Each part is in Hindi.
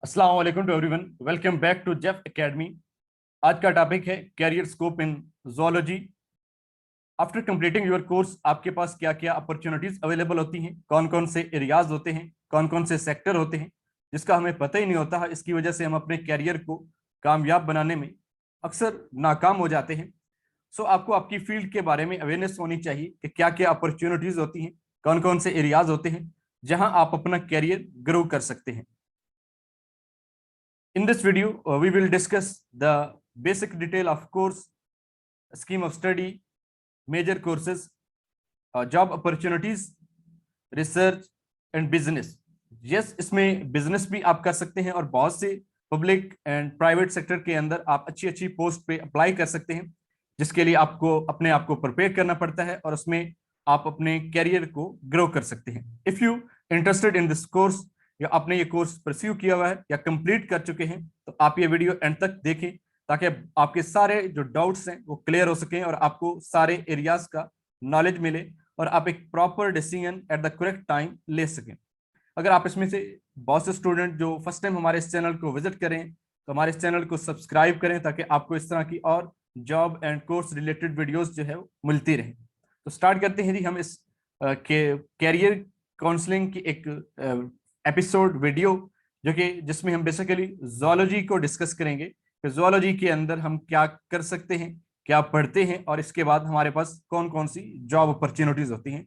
अस्सलाम वालेकुम to everyone, welcome back to Jeff academy. आज का टॉपिक है career scope in zoology. After completing your course आपके पास क्या क्या अपॉर्चुनिटीज अवेलेबल होती हैं, कौन कौन से एरियाज होते हैं, कौन कौन से सेक्टर होते हैं, जिसका हमें पता ही नहीं होता है। इसकी वजह से हम अपने कैरियर को कामयाब बनाने में अक्सर नाकाम हो जाते हैं। सो आपको आपकी फील्ड के बारे में अवेयरनेस होनी चाहिए कि क्या क्या अपॉर्चुनिटीज होती हैं, कौन कौन से एरियाज होते हैं जहां आप अपना कैरियर ग्रो कर सकते हैं। In this video, we will discuss the basic detail of course, scheme of study, major courses, job opportunities, research and business. Yes, इसमें बिजनेस भी आप कर सकते हैं और बहुत से पब्लिक एंड प्राइवेट सेक्टर के अंदर आप अच्छी अच्छी पोस्ट पे अप्लाई कर सकते हैं, जिसके लिए आपको अपने आप को प्रिपेयर करना पड़ता है और उसमें आप अपने कैरियर को ग्रो कर सकते हैं। If you interested in this course या आपने ये कोर्स परस्यू किया हुआ है या कंप्लीट कर चुके हैं तो आप ये वीडियो एंड तक देखें ताकि आपके सारे जो डाउट्स हैं वो क्लियर हो सकें और आपको सारे एरियाज का नॉलेज मिले और आप एक proper decision at the correct time ले सकें। अगर आप इसमें से बहुत से स्टूडेंट जो फर्स्ट टाइम हमारे इस चैनल को विजिट करें तो हमारे इस चैनल को सब्सक्राइब करें ताकि आपको इस तरह की और job and course related videos जो है वो मिलती रहे। तो स्टार्ट करते हैं जी हम इस कैरियर काउंसलिंग की एक एपिसोड वीडियो जो कि जिसमें हम बेसिकली ज़ूलॉजी को डिस्कस करेंगे कि ज़ूलॉजी के अंदर हम क्या कर सकते हैं, क्या पढ़ते हैं और इसके बाद हमारे पास कौन कौन सी जॉब अपॉर्चुनिटीज होती हैं।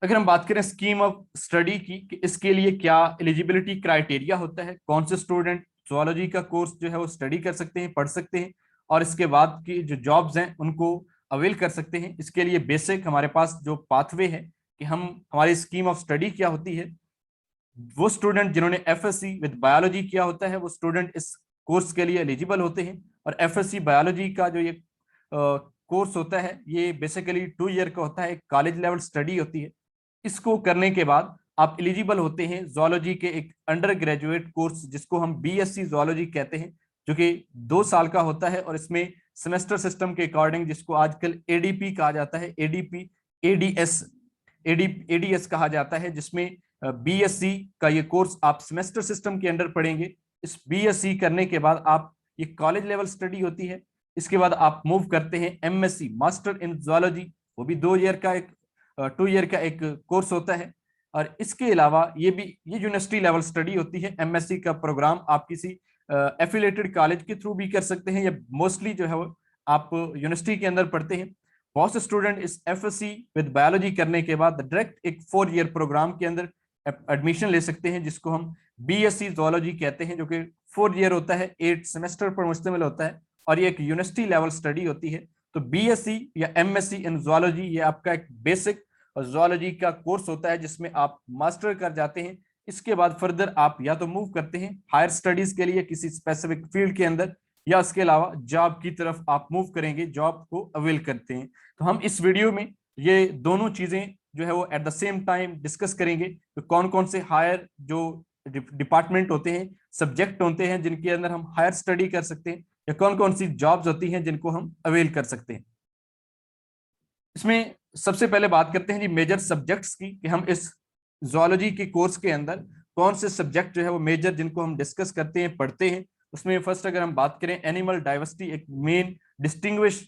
अगर हम बात करें स्कीम ऑफ स्टडी की कि इसके लिए क्या एलिजिबिलिटी क्राइटेरिया होता है, कौन से स्टूडेंट ज़ूलॉजी का कोर्स जो है वो स्टडी कर सकते हैं, पढ़ सकते हैं और इसके बाद की जो जॉब्स हैं उनको अवेल कर सकते हैं। इसके लिए बेसिक हमारे पास जो पाथवे है कि हम हमारी स्कीम ऑफ स्टडी क्या होती है। वो स्टूडेंट जिन्होंने एफएससी विद बायोलॉजी किया होता है वो स्टूडेंट इस कोर्स के लिए एलिजिबल होते हैं और एफएससी बायोलॉजी का जो ये कोर्स होता है ये बेसिकली 2 ईयर का होता है, एक कॉलेज लेवल स्टडी होती है। इसको करने के बाद आप एलिजिबल होते हैं जूलॉजी के एक अंडर ग्रेजुएट कोर्स जिसको हम बीएससी जूलॉजी कहते हैं, जो कि 2 साल का होता है और इसमें सेमेस्टर सिस्टम के अकॉर्डिंग जिसको आजकल एडीपी कहा जाता है, एडीपी एडीएस कहा जाता है, जिसमें बीएससी का ये कोर्स आप सेमेस्टर सिस्टम के अंडर पढ़ेंगे। इस बीएससी करने के बाद आप ये कॉलेज लेवल स्टडी होती है। इसके बाद आप मूव करते हैं एमएससी मास्टर इन जूलॉजी, वो भी 2 ईयर का एक 2 ईयर का एक कोर्स होता है। और इसके अलावा ये यूनिवर्सिटी लेवल स्टडी होती है। एमएससी का प्रोग्राम आप किसी एफिलेटेड कॉलेज के थ्रू भी कर सकते हैं या मोस्टली जो है वो आप यूनिवर्सिटी के अंदर पढ़ते हैं। बहुत से स्टूडेंट इस एफएससी विद बायोलॉजी करने के बाद डायरेक्ट एक 4 ईयर प्रोग्राम के अंदर एडमिशन ले सकते हैं जिसको हम बीएससी जूलॉजी कहते हैं, जो कि 4 ईयर होता है, 8 सेमेस्टर पर मुश्तमिल होता है और ये एक यूनिवर्सिटी लेवल स्टडी होती है। तो बीएससी या एमएससी इन जूलॉजी ये आपका एक बेसिक जूलॉजी का कोर्स होता है जिसमें आप मास्टर कर जाते हैं। इसके बाद फर्दर आप या तो मूव करते हैं हायर स्टडीज के लिए किसी स्पेसिफिक फील्ड के अंदर या इसके अलावा जॉब की तरफ आप मूव करेंगे, जॉब को अवेल करते हैं। तो हम इस वीडियो में ये दोनों चीजें जो है वो at the same time discuss करेंगे। तो कौन कौन से हायर जो डिपार्टमेंट होते हैं, सब्जेक्ट होते हैं जिनके अंदर हम हायर स्टडी कर सकते हैं या कौन कौन सी जॉब्स होती हैं जिनको हम अवेल कर सकते हैं। इसमें सबसे पहले बात करते हैं जी मेजर सब्जेक्ट्स की कि हम इस जूलॉजी के कोर्स के अंदर कौन से सब्जेक्ट जो है वो मेजर जिनको हम डिस्कस करते हैं, पढ़ते हैं। उसमें फर्स्ट अगर हम बात करें एनिमल डाइवर्सिटी एक मेन डिस्टिंग्विश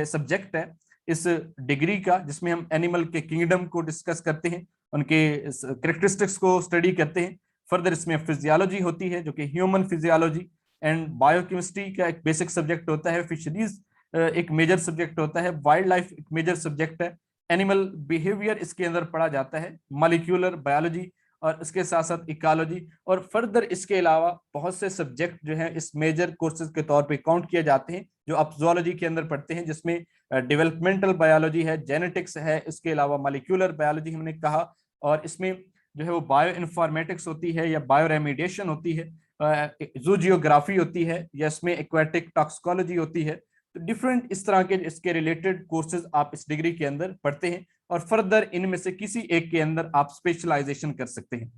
सब्जेक्ट है इस डिग्री का, जिसमें हम एनिमल के किंगडम को डिस्कस करते हैं, उनके कैरेक्टरिस्टिक्स को स्टडी करते हैं। फर्दर इसमें फिजियोलॉजी होती है जो कि ह्यूमन फिजियोलॉजी एंड बायोकेमिस्ट्री का एक बेसिक सब्जेक्ट होता है। फिशरीज एक मेजर सब्जेक्ट होता है, वाइल्ड लाइफ एक मेजर सब्जेक्ट है, एनिमल बिहेवियर इसके अंदर पढ़ा जाता है, मॉलिक्यूलर बायोलॉजी और इसके साथ साथ इकोलॉजी। और फर्दर इसके अलावा बहुत से सब्जेक्ट जो है इस मेजर कोर्सेज के तौर पे काउंट किए जाते हैं जो आप जूलॉजी के अंदर पढ़ते हैं, जिसमें डेवलपमेंटल बायोलॉजी है, जेनेटिक्स है, इसके अलावा मॉलिक्यूलर बायोलॉजी हमने कहा, और इसमें जो है वो बायो इन्फॉर्मेटिक्स होती है या बायो रेमिडिएशन होती है, जूजियोग्राफी होती है या इसमें एक्वेटिक टॉक्सिकोलॉजी होती है। तो डिफरेंट इस तरह के इसके रिलेटेड कोर्सेज आप इस डिग्री के अंदर पढ़ते हैं और फर्दर इनमें से किसी एक के अंदर आप स्पेशलाइजेशन कर सकते हैं।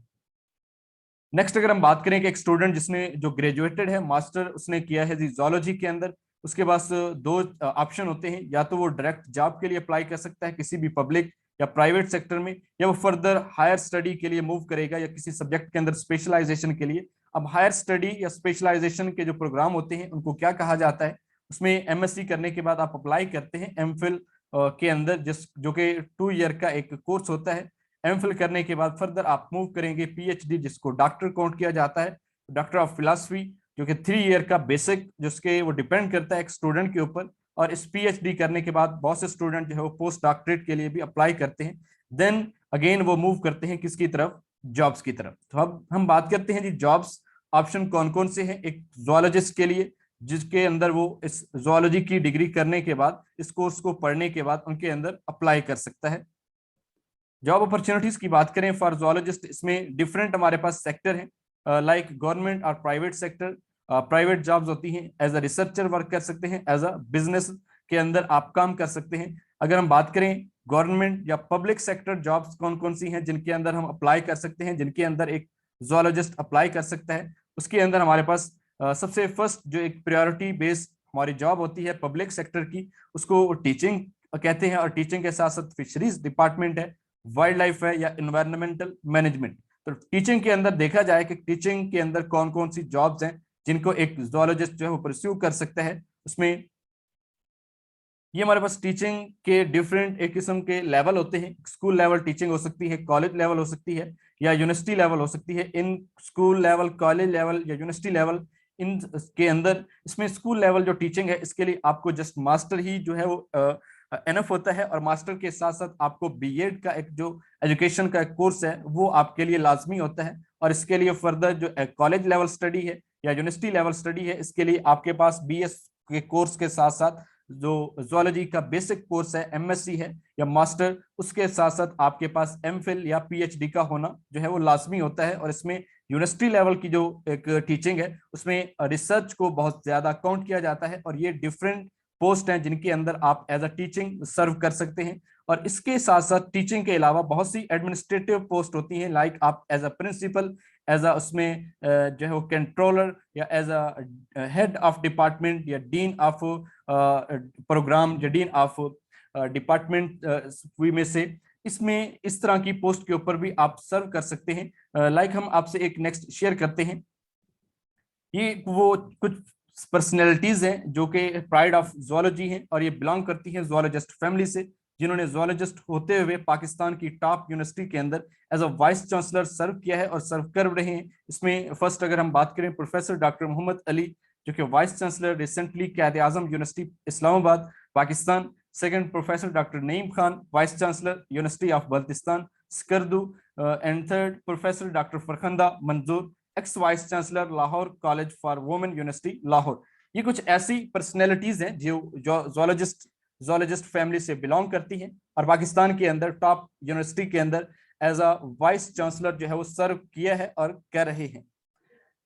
नेक्स्ट अगर हम बात करें कि एक स्टूडेंट जिसने जो ग्रेजुएटेड है, मास्टर उसने किया है जूलॉजी के अंदर, उसके पास 2 ऑप्शन होते हैं, या तो वो डायरेक्ट जॉब के लिए अप्लाई कर सकता है किसी भी पब्लिक या प्राइवेट सेक्टर में, या वो फर्दर हायर स्टडी के लिए मूव करेगा या किसी सब्जेक्ट के अंदर स्पेशलाइजेशन के लिए। अब हायर स्टडी या स्पेशलाइजेशन के जो प्रोग्राम होते हैं उनको क्या कहा जाता है, उसमें एमएससी करने के बाद आप अप्लाई करते हैं एमफिल के अंदर, जिस जो कि 2 ईयर का एक कोर्स होता है। एमफिल करने के बाद फर्दर आप मूव करेंगे पीएचडी, जिसको डॉक्टर काउंट किया जाता है, डॉक्टर ऑफ फिलॉसफी, जो कि 3 ईयर का बेसिक, जिसके वो डिपेंड करता है एक स्टूडेंट के ऊपर। और इस पीएचडी करने के बाद बहुत से स्टूडेंट जो है वो पोस्ट डॉक्टरेट के लिए भी अप्लाई करते हैं। देन अगेन वो मूव करते हैं किसकी तरफ, जॉब्स की तरफ। तो अब हम बात करते हैं जी जॉब्स ऑप्शन कौन कौन से हैं एक जोलॉजिस्ट के लिए, जिसके अंदर वो इस जोलॉजी की डिग्री करने के बाद, इस कोर्स को पढ़ने के बाद उनके अंदर अप्लाई कर सकता है। जॉब अपॉर्चुनिटीज की बात करें फॉर जोलॉजिस्ट, इसमें डिफरेंट हमारे पास सेक्टर हैं, लाइक गवर्नमेंट और प्राइवेट सेक्टर। प्राइवेट जॉब्स होती हैं, एज अ रिसर्चर वर्क कर सकते हैं, एज अ बिजनेस के अंदर आप काम कर सकते हैं। अगर हम बात करें गवर्नमेंट या पब्लिक सेक्टर जॉब्स कौन कौन सी हैं जिनके अंदर हम अप्लाई कर सकते हैं, जिनके अंदर एक जोलॉजिस्ट अप्लाई कर सकता है, उसके अंदर हमारे पास सबसे फर्स्ट जो एक प्रायोरिटी बेस्ड हमारी जॉब होती है पब्लिक सेक्टर की, उसको टीचिंग कहते हैं। और टीचिंग के साथ साथ फिशरीज डिपार्टमेंट है, वाइल्ड लाइफ है, या इन्वायरमेंटल मैनेजमेंट। तो टीचिंग के अंदर देखा जाए कि टीचिंग के अंदर कौन कौन सी जॉब्स हैं जिनको एक जोलॉजिस्ट जो है वो परस्यू कर सकता है। उसमें ये हमारे पास टीचिंग के डिफरेंट एक किस्म के लेवल होते हैं। स्कूल लेवल टीचिंग हो सकती है, कॉलेज लेवल हो सकती है, या यूनिवर्सिटी लेवल हो सकती है। In school level, college level या यूनिवर्सिटी लेवल, इन के अंदर इसमें स्कूल लेवल जो टीचिंग है इसके लिए आपको जस्ट मास्टर ही जो है वो एनफ होता है। और मास्टर के साथ साथ आपको बीएड का एक जो एजुकेशन का कोर्स है वो आपके लिए लाजमी होता है। और इसके लिए फर्दर जो कॉलेज लेवल स्टडी है या यूनिवर्सिटी लेवल स्टडी है, इसके लिए आपके पास बीएस के कोर्स के साथ साथ जो जोलॉजी का बेसिक कोर्स है एमएससी है या मास्टर, उसके साथ साथ आपके पास एमफिल या पीएचडी का होना जो है वो लाजमी होता है। और इसमें यूनिवर्सिटी लेवल की जो एक टीचिंग है उसमें रिसर्च को बहुत ज्यादा काउंट किया जाता है। और ये डिफरेंट पोस्ट हैं जिनके अंदर आप एज अ टीचिंग सर्व कर सकते हैं। और इसके साथ साथ टीचिंग के अलावा बहुत सी एडमिनिस्ट्रेटिव पोस्ट होती हैं, लाइक आप as a principal, as a उसमें जो है वो कंट्रोलर, या as a head of department, या डीन ऑफ प्रोग्राम, या डीन ऑफ डिपार्टमेंट में से, इसमें इस तरह की पोस्ट के ऊपर भी आप सर्व कर सकते हैं। लाइक हम आपसे एक नेक्स्ट शेयर करते हैं, ये वो कुछ पर्सनैलिटीज हैं जो कि प्राइड ऑफ जोलॉजी हैं और ये बिलोंग करती हैं जोलॉजिस्ट फैमिली से, जिन्होंने जोलॉजिस्ट होते हुए पाकिस्तान की टॉप यूनिवर्सिटी के अंदर एज अ वाइस चांसलर सर्व किया है और सर्व कर रहे हैं। इसमें फर्स्ट अगर हम बात करें प्रोफेसर डॉक्टर मोहम्मद अली, जो कि vice chancellor recently Quaid Azam university Islamabad Pakistan. Second professor doctor Naeem Khan, vice chancellor university of Baltistan Skardu. And third professor doctor Farkhanda Manzoor, ex vice chancellor Lahore college for women university Lahore. ये कुछ ऐसी पर्सनैलिटीज हैं जो जोलॉजिस्ट फैमिली से बिलोंग करती हैं और पाकिस्तान के अंदर टॉप यूनिवर्सिटी के अंदर एज अ वाइस चांसलर जो है वो सर्व किया है और कर रहे हैं।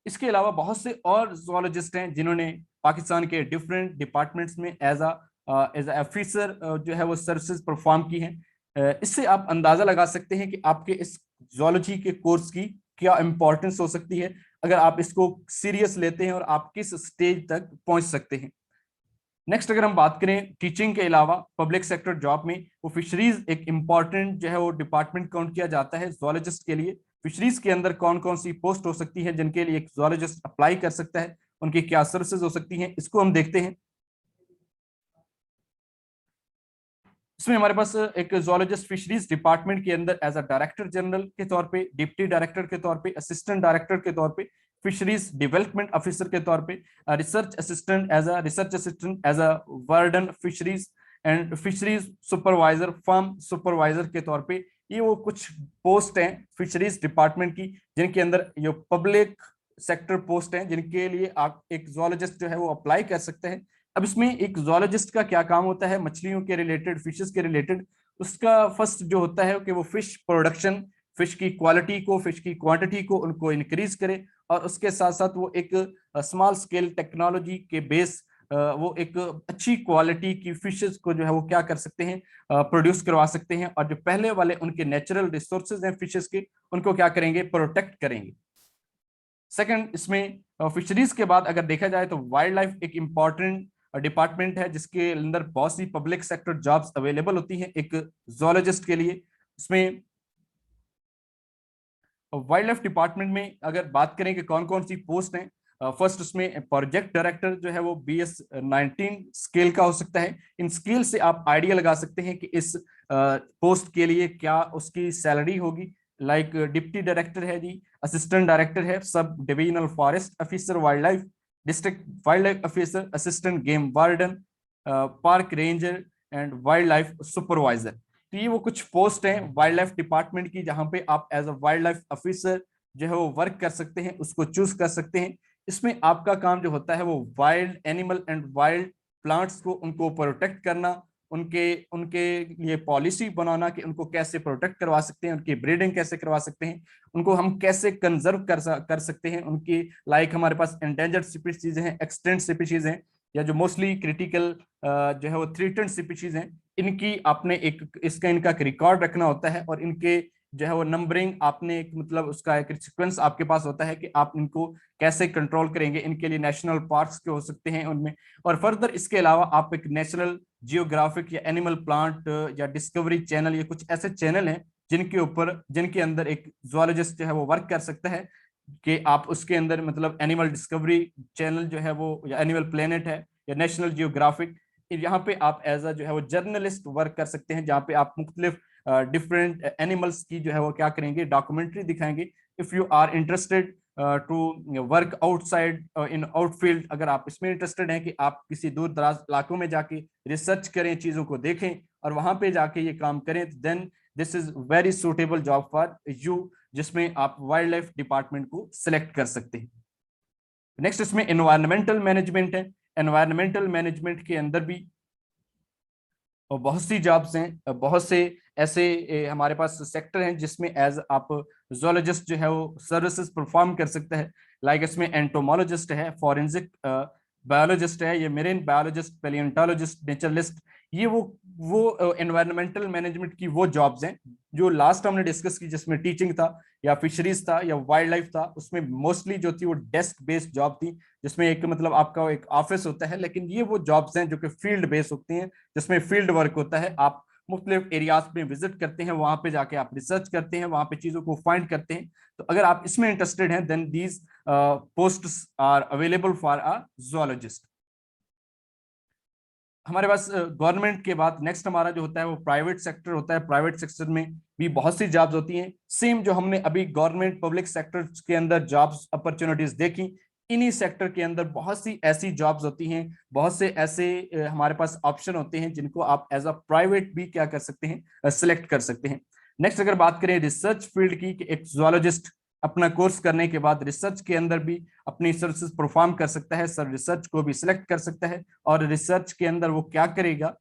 इसके अलावा बहुत से और जोलॉजिस्ट हैं जिन्होंने पाकिस्तान के डिफरेंट डिपार्टमेंट्स में एज अ ऑफिसर जो है वो सर्विसेज परफॉर्म की हैं। इससे आप अंदाजा लगा सकते हैं कि आपके इस जोलॉजी के कोर्स की क्या इंपॉर्टेंस हो सकती है अगर आप इसको सीरियस लेते हैं और आप किस स्टेज तक पहुंच सकते हैं। नेक्स्ट अगर हम बात करें टीचिंग के अलावा पब्लिक सेक्टर जॉब में, वो फिशरीज एक इंपॉर्टेंट जो है वो डिपार्टमेंट काउंट किया जाता है जोलॉजिस्ट के लिए। फिशरीज के अंदर कौन कौन सी पोस्ट हो सकती है जिनके लिए एक जोलॉजिस्ट अप्लाई कर सकता है, उनकी क्या सर्विसेज हो सकती हैं, इसको हम देखते हैं। इसमें हमारे पास एक जोलॉजिस्ट फिशरीज डिपार्टमेंट के अंदर एज अ डायरेक्टर जनरल के तौर पे, डिप्टी डायरेक्टर के तौर पे, असिस्टेंट डायरेक्टर के तौर पे, फिशरीज डेवलपमेंट ऑफिसर के तौर पे, research assistant, as a warden fisheries, and fisheries supervisor, farm supervisor के तौर पे। ये वो कुछ पोस्ट हैं फिशरीज डिपार्टमेंट की जिनके अंदर ये पब्लिक सेक्टर पोस्ट हैं जिनके लिए आप एक जोलॉजिस्ट जो है वो अप्लाई कर सकते हैं। अब इसमें एक जोलॉजिस्ट का क्या काम होता है मछलियों के रिलेटेड, फिशेस के रिलेटेड। उसका फर्स्ट जो होता है कि वो फिश प्रोडक्शन, फिश की क्वालिटी को, फिश की क्वांटिटी को उनको इंक्रीज करे, और उसके साथ साथ वो एक स्मॉल स्केल टेक्नोलॉजी के बेस वो एक अच्छी क्वालिटी की फिशेस को जो है वो क्या कर सकते हैं, प्रोड्यूस करवा सकते हैं। और जो पहले वाले उनके नेचुरल रिसोर्सेज हैं फिशेस के, उनको क्या करेंगे, प्रोटेक्ट करेंगे। सेकंड, इसमें फिशरीज के बाद अगर देखा जाए तो वाइल्ड लाइफ एक इंपॉर्टेंट डिपार्टमेंट है जिसके अंदर बहुत सी पब्लिक सेक्टर जॉब्स अवेलेबल होती हैं एक जूलॉजिस्ट के लिए। उसमें वाइल्ड लाइफ डिपार्टमेंट में अगर बात करें कि कौन कौन सी पोस्ट हैं, फर्स्ट उसमें प्रोजेक्ट डायरेक्टर जो है वो BS-19 स्केल का हो सकता है। इन स्केल से आप आइडिया लगा सकते हैं कि इस पोस्ट के लिए क्या उसकी सैलरी होगी। लाइक डिप्टी डायरेक्टर है जी, असिस्टेंट डायरेक्टर है, sub divisional forest officer wild life, district wild life officer, assistant game warden, park ranger and wild life supervisor. तो ये वो कुछ पोस्ट हैं वाइल्ड लाइफ डिपार्टमेंट की जहां पे आप as a wild life officer जो है वो वर्क कर सकते हैं, उसको चूज कर सकते हैं। इसमें आपका काम जो होता है वो wild animal and wild plants को उनको प्रोटेक्ट करना, उनके उनके लिए पॉलिसी बनाना कि उनको कैसे प्रोटेक्ट करवा सकते हैं, उनकी ब्रीडिंग कैसे करवा सकते हैं, उनको हम कैसे कंजर्व कर सकते हैं। उनकी लाइक हमारे पास एंडेंजर्ड स्पीशीज हैं, एक्सटेंट स्पीशीज हैं, या जो मोस्टली क्रिटिकल जो है वो थ्रेटेंड स्पीशीज हैं, इनकी आपने इनका एक रिकॉर्ड रखना होता है। और इनके जो है वो नंबरिंग आपने एक मतलब उसका एक सीक्वेंस आपके पास होता है कि आप इनको कैसे कंट्रोल करेंगे। इनके लिए नेशनल पार्क्स के हो सकते हैं उनमें, और फर्दर इसके अलावा आप एक नेशनल जियोग्राफिक या एनिमल प्लांट या डिस्कवरी चैनल, ये कुछ ऐसे चैनल हैं जिनके अंदर एक जूलॉजिस्ट जो है वो वर्क कर सकता है कि आप उसके अंदर मतलब एनिमल डिस्कवरी चैनल जो है वो, या एनिमल प्लेनेट है, या नेशनल जियोग्राफिक, यहाँ पे आप एज अ जो है वो जर्नलिस्ट वर्क कर सकते हैं, जहाँ पे आप मुख्तलिफ डिफरेंट एनिमल्स की जो है वो क्या करेंगे, डॉक्यूमेंट्री दिखाएंगे। If you are interested to work outside in outfield, अगर आप इसमें इंटरेस्टेड हैं कि आप किसी दूर दराज इलाकों में जाके रिसर्च करें, चीजों को देखें और वहां पे जाके ये काम करें, then this is very suitable job for you, जिसमें आप वाइल्ड लाइफ डिपार्टमेंट को सिलेक्ट कर सकते हैं। नेक्स्ट इसमें एनवायरमेंटल मैनेजमेंट है। एनवायरमेंटल मैनेजमेंट के अंदर भी और बहुत सी जॉब्स हैं, बहुत से ऐसे हमारे पास सेक्टर हैं जिसमें एज आप जूलॉजिस्ट जो है वो सर्विसेज परफॉर्म कर सकता है। लाइक इसमें एंटोमोलॉजिस्ट है, फॉरेंसिक बायोलॉजिस्ट है, ये मेरीन बायोलॉजिस्ट, पेलियोंटोलॉजिस्ट, नेचरलिस्ट, ये वो एनवायरमेंटल मैनेजमेंट की वो जॉब्स हैं जो लास्ट हमने डिस्कस की, जिसमें टीचिंग था या फिशरीज था या वाइल्ड लाइफ था। उसमें मोस्टली जो थी वो डेस्क बेस्ड जॉब थी, जिसमें एक मतलब आपका एक ऑफिस होता है। लेकिन ये वो जॉब्स हैं जो कि फील्ड बेस्ड होती हैं, जिसमें फील्ड वर्क होता है। आप मुख्तलिफ एरियाज में विजिट करते हैं, वहां पे जाके आप रिसर्च करते हैं, वहां पे चीजों को फाइंड करते हैं। तो अगर आप इसमें इंटरेस्टेड हैं then these posts are available for a zoologist. हमारे पास गवर्नमेंट के बाद नेक्स्ट हमारा जो होता है वो प्राइवेट सेक्टर होता है। प्राइवेट सेक्टर में भी बहुत सी जॉब्स होती हैं, सेम जो हमने अभी गवर्नमेंट पब्लिक सेक्टर के अंदर जॉब्स अपॉर्चुनिटीज देखी, इन्हीं सेक्टर के अंदर बहुत सी ऐसी जॉब्स होती हैं, बहुत से ऐसे हमारे पास ऑप्शन होते हैं जिनको आप एज अ प्राइवेट भी क्या कर सकते हैं, सिलेक्ट कर सकते हैं। नेक्स्ट अगर बात करें रिसर्च फील्ड की, कि एक जूलॉजिस्ट अपना कोर्स करने के बाद रिसर्च के अंदर भी अपनी सर्विसेज परफॉर्म कर सकता है, सर रिसर्च को भी सिलेक्ट कर सकता है। और रिसर्च के अंदर वो क्या करेगा,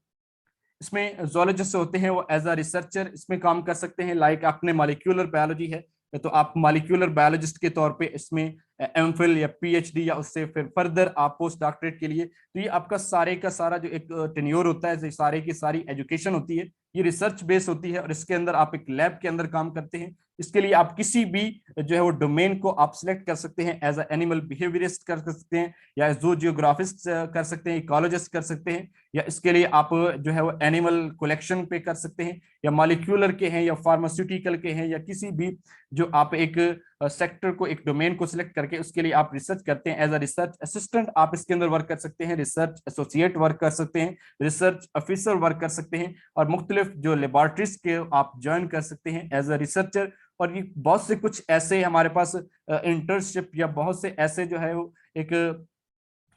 इसमें जूलॉजिस्ट होते हैं वो एज अ रिसर्चर इसमें काम कर सकते हैं। लाइक आपने मॉलिक्यूलर बायोलॉजी है तो आप मॉलिक्यूलर बायोलॉजिस्ट के तौर पे इसमें एमफिल या PhD या उससे फिर फर्दर आप पोस्ट डॉक्टरेट के लिए, तो ये आपका सारे का सारा जो एक टेन्योर होता है, सारे की सारी एजुकेशन होती है, ये रिसर्च बेस होती है। और इसके अंदर आप एक लैब के अंदर काम करते हैं। इसके लिए आप किसी भी जो है वो डोमेन को आप सिलेक्ट कर सकते हैं, एज अ एनिमल बिहेवियरिस्ट कर सकते हैं, या जू जियोग्राफिस्ट कर सकते हैं, इकोलॉजिस्ट कर सकते हैं, या इसके लिए आप जो है वो एनिमल कलेक्शन पे कर सकते हैं, या मॉलिक्यूलर के हैं, या फार्मास्यूटिकल के हैं, या किसी भी जो आप एक सेक्टर को, एक डोमेन को सिलेक्ट करके उसके लिए आप रिसर्च करते हैं। एज अ रिसर्च असिस्टेंट आप इसके अंदर वर्क कर सकते हैं, रिसर्च एसोसिएट वर्क कर सकते हैं, रिसर्च ऑफिसर वर्क कर सकते हैं, और मुख्तलिफ जो लेबोरेटरीज के आप ज्वाइन कर सकते हैं एज अ रिसर्चर। और ये बहुत से कुछ ऐसे हमारे पास इंटर्नशिप या बहुत से ऐसे जो है एक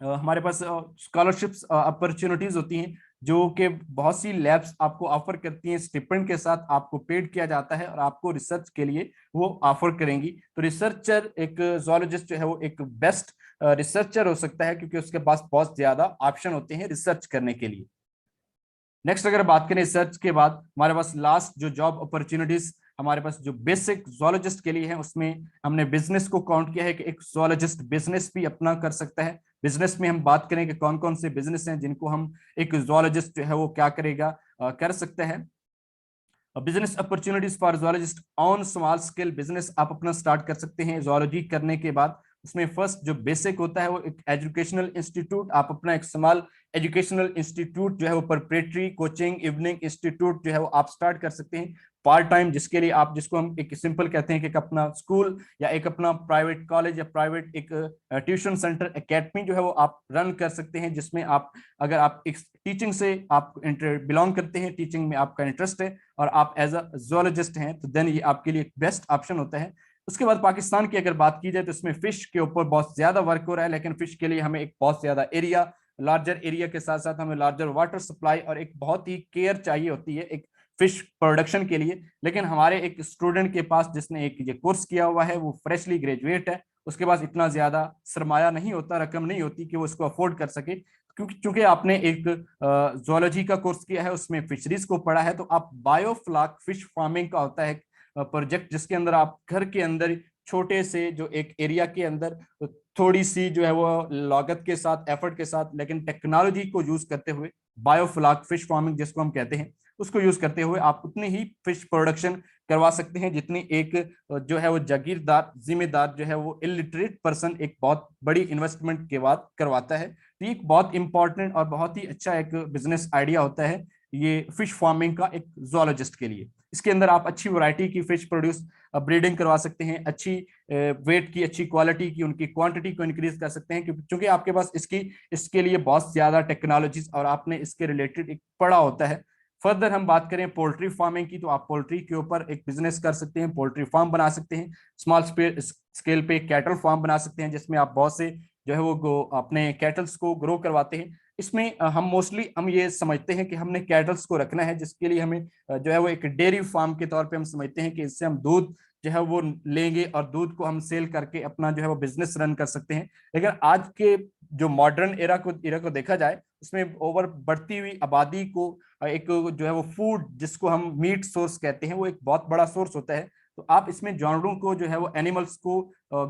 हमारे पास स्कॉलरशिप्स अपॉर्चुनिटीज होती हैं, जो कि बहुत सी लैब्स आपको ऑफर करती हैं, स्टिपेंड के साथ आपको पेड किया जाता है और आपको रिसर्च के लिए वो ऑफर करेंगी। तो रिसर्चर एक जूलॉजिस्ट जो है वो एक बेस्ट रिसर्चर हो सकता है, क्योंकि उसके पास बहुत ज्यादा ऑप्शन होते हैं रिसर्च करने के लिए। नेक्स्ट अगर बात करें रिसर्च के बाद, हमारे पास लास्ट जो जॉब अपॉर्चुनिटीज हमारे पास जो बेसिक जूलॉजिस्ट के लिए है, उसमें हमने बिजनेस को काउंट किया है कि एक जूलॉजिस्ट बिजनेस भी अपना कर सकता है। बिजनेस में हम बात करें कि कौन कौन से बिजनेस हैं जिनको हम एक जूलॉजिस्ट जो है वो क्या करेगा, कर सकता है। Business opportunities for zoologist on small scale business आप अपना स्टार्ट कर सकते हैं जूलॉजी करने के बाद। उसमें फर्स्ट जो बेसिक होता है वो एक एजुकेशनल इंस्टीट्यूट, आप अपना एक स्मॉल एजुकेशनल इंस्टीट्यूट जो है वो प्रिपरेटरी कोचिंग इवनिंग इंस्टीट्यूट जो है वो आप स्टार्ट कर सकते हैं पार्ट टाइम, जिसके लिए आप, जिसको हम एक सिंपल कहते हैं कि एक अपना स्कूल या एक अपना प्राइवेट कॉलेज या प्राइवेट एक ट्यूशन सेंटर एकेडमी जो है वो आप रन कर सकते हैं, जिसमें आप, अगर आप एक टीचिंग से आप बिलोंग करते हैं, टीचिंग में आपका इंटरेस्ट है और आप एज अ जोलॉजिस्ट हैं, तो देन ये आपके लिए बेस्ट ऑप्शन होता है। उसके बाद पाकिस्तान की अगर बात की जाए तो इसमें फिश के ऊपर बहुत ज्यादा वर्क हो रहा है, लेकिन फिश के लिए हमें एक बहुत ज्यादा एरिया, लार्जर एरिया के साथ साथ हमें लार्जर वाटर सप्लाई और एक बहुत ही केयर चाहिए होती है एक फिश प्रोडक्शन के लिए। लेकिन हमारे एक स्टूडेंट के पास जिसने एक ये कोर्स किया हुआ है, वो फ्रेशली ग्रेजुएट है, उसके पास इतना ज्यादा सरमाया नहीं होता, रकम नहीं होती कि वो इसको अफोर्ड कर सके, क्योंकि चूंकि आपने एक जोलॉजी का कोर्स किया है, उसमें फिशरीज को पढ़ा है, तो आप बायोफ्लाक फिश फार्मिंग का होता है प्रोजेक्ट, जिसके अंदर आप घर के अंदर छोटे से जो एक एरिया के अंदर थोड़ी सी जो है वो लागत के साथ, एफर्ट के साथ, लेकिन टेक्नोलॉजी को यूज करते हुए, बायोफ्लाक फिश फार्मिंग जिसको हम कहते हैं, उसको यूज करते हुए आप उतनी ही फिश प्रोडक्शन करवा सकते हैं जितनी एक जो है वो जागीरदार जिम्मेदार जो है वो इलिटरेट पर्सन एक बहुत बड़ी इन्वेस्टमेंट के बाद करवाता है। तो ये एक बहुत इंपॉर्टेंट और बहुत ही अच्छा एक बिजनेस आइडिया होता है ये फिश फार्मिंग का एक जोलॉजिस्ट के लिए। इसके अंदर आप अच्छी वैरायटी की फिश प्रोड्यूस ब्रीडिंग करवा सकते हैं, अच्छी वेट की, अच्छी क्वालिटी की, उनकी क्वांटिटी को इंक्रीज कर सकते हैं, क्योंकि आपके पास इसके लिए बहुत ज्यादा टेक्नोलॉजीज और आपने इसके रिलेटेड एक पढ़ा होता है। फर्दर हम बात करें पोल्ट्री फार्मिंग की, तो आप पोल्ट्री के ऊपर एक बिजनेस कर सकते हैं, पोल्ट्री फार्म बना सकते हैं, स्मॉल स्केल पे कैटल फार्म बना सकते हैं, जिसमें आप बहुत से जो है वो अपने कैटल्स को ग्रो करवाते हैं। इसमें हम मोस्टली हम ये समझते हैं कि हमने कैटल्स को रखना है, जिसके लिए हमें जो है वो एक डेयरी फार्म के तौर पे हम समझते हैं कि इससे हम दूध जो है वो लेंगे और दूध को हम सेल करके अपना जो है वो बिजनेस रन कर सकते हैं। लेकिन आज के जो मॉडर्न एरा को देखा जाए, उसमें ओवर बढ़ती हुई आबादी को एक जो है वो फूड जिसको हम मीट सोर्स कहते हैं, वो एक बहुत बड़ा सोर्स होता है। तो आप इसमें जानवरों को जो है वो एनिमल्स को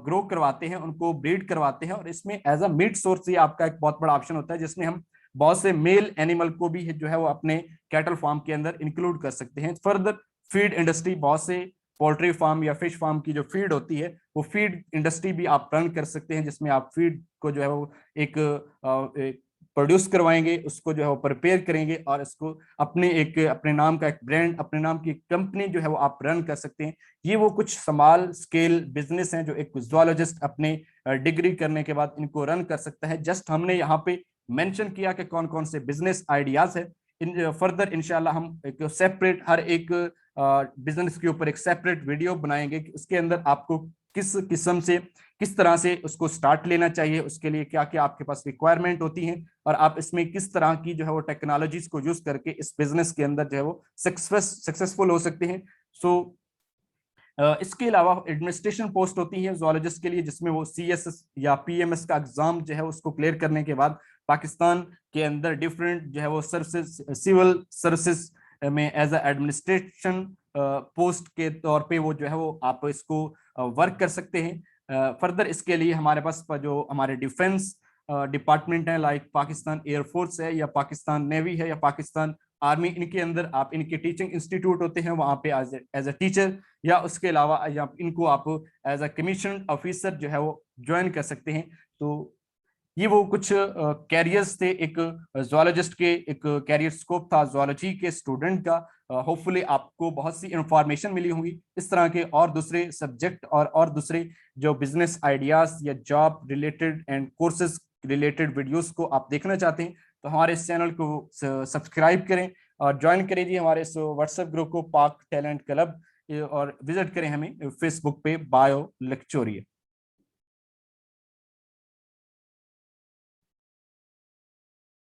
ग्रो करवाते हैं, उनको ब्रीड करवाते हैं, और इसमें एज अ मीट सोर्स ही आपका एक बहुत बड़ा ऑप्शन होता है, जिसमें हम बहुत से मेल एनिमल को भी जो है वो अपने कैटल फार्म के अंदर इंक्लूड कर सकते हैं। फर्दर फीड इंडस्ट्री, बहुत से पोल्ट्री फार्म या फिश फार्म की जो फीड होती है, वो फीड इंडस्ट्री भी आप रन कर सकते हैं, जिसमें आप फीड को जो है वो एक प्रोड्यूस करवाएंगे, उसको जो है वो प्रिपेयर करेंगे और इसको अपने नाम का एक ब्रांड, अपने नाम की कंपनी जो है वो आप रन कर सकते हैं। ये वो कुछ स्मॉल स्केल बिजनेस हैं जो एक जूलॉजिस्ट अपने डिग्री करने के बाद इनको रन कर सकता है। जस्ट हमने यहाँ पे मेंशन किया कि कौन कौन से बिजनेस आइडियाज है। इन फर्दर इंशाल्लाह हम एक सेपरेट हर एक बिजनेस के ऊपर एक सेपरेट वीडियो बनाएंगे कि उसके अंदर आपको किस किस्म से, किस तरह से उसको स्टार्ट लेना चाहिए, उसके लिए क्या क्या आपके पास रिक्वायरमेंट होती है, और आप इसमें किस तरह की जो है वो टेक्नोलॉजीज को यूज करके इस बिजनेस के अंदर जो है वो सक्सेसफुल हो सकते हैं। सो इसके अलावा एडमिनिस्ट्रेशन पोस्ट होती है जूलॉजिस्ट के लिए, जिसमें वो CSS या PMS का एग्जाम जो है उसको क्लियर करने के बाद पाकिस्तान के अंदर डिफरेंट जो है वो सर्विसेज, सिविल सर्विसेज में एज अ एडमिनिस्ट्रेशन पोस्ट के तौर पे वो जो है वो आप इसको वर्क कर सकते हैं। फर्दर इसके लिए हमारे पास जो हमारे डिफेंस डिपार्टमेंट है, लाइक पाकिस्तान एयरफोर्स है या पाकिस्तान नेवी है या पाकिस्तान आर्मी, इनके अंदर आप इनके टीचिंग इंस्टीट्यूट होते हैं, वहां पे एज अ टीचर या उसके अलावा या इनको आप एज अ कमीशन ऑफिसर जो है वो ज्वाइन कर सकते हैं। तो ये वो कुछ कैरियर्स थे एक जूलॉजिस्ट के, एक कैरियर स्कोप था जूलॉजी के स्टूडेंट का। होपफुली आपको बहुत सी इंफॉर्मेशन मिली होंगी। इस तरह के और दूसरे सब्जेक्ट और दूसरे जो बिजनेस आइडियाज या job related and courses related videos को आप देखना चाहते हैं तो हमारे इस चैनल को सब्सक्राइब करें और ज्वाइन करें जी हमारे इस व्हाट्सएप ग्रुप को, पाक टैलेंट क्लब, और विजिट करें हमें फेसबुक पे बायो लेक्चोरिया।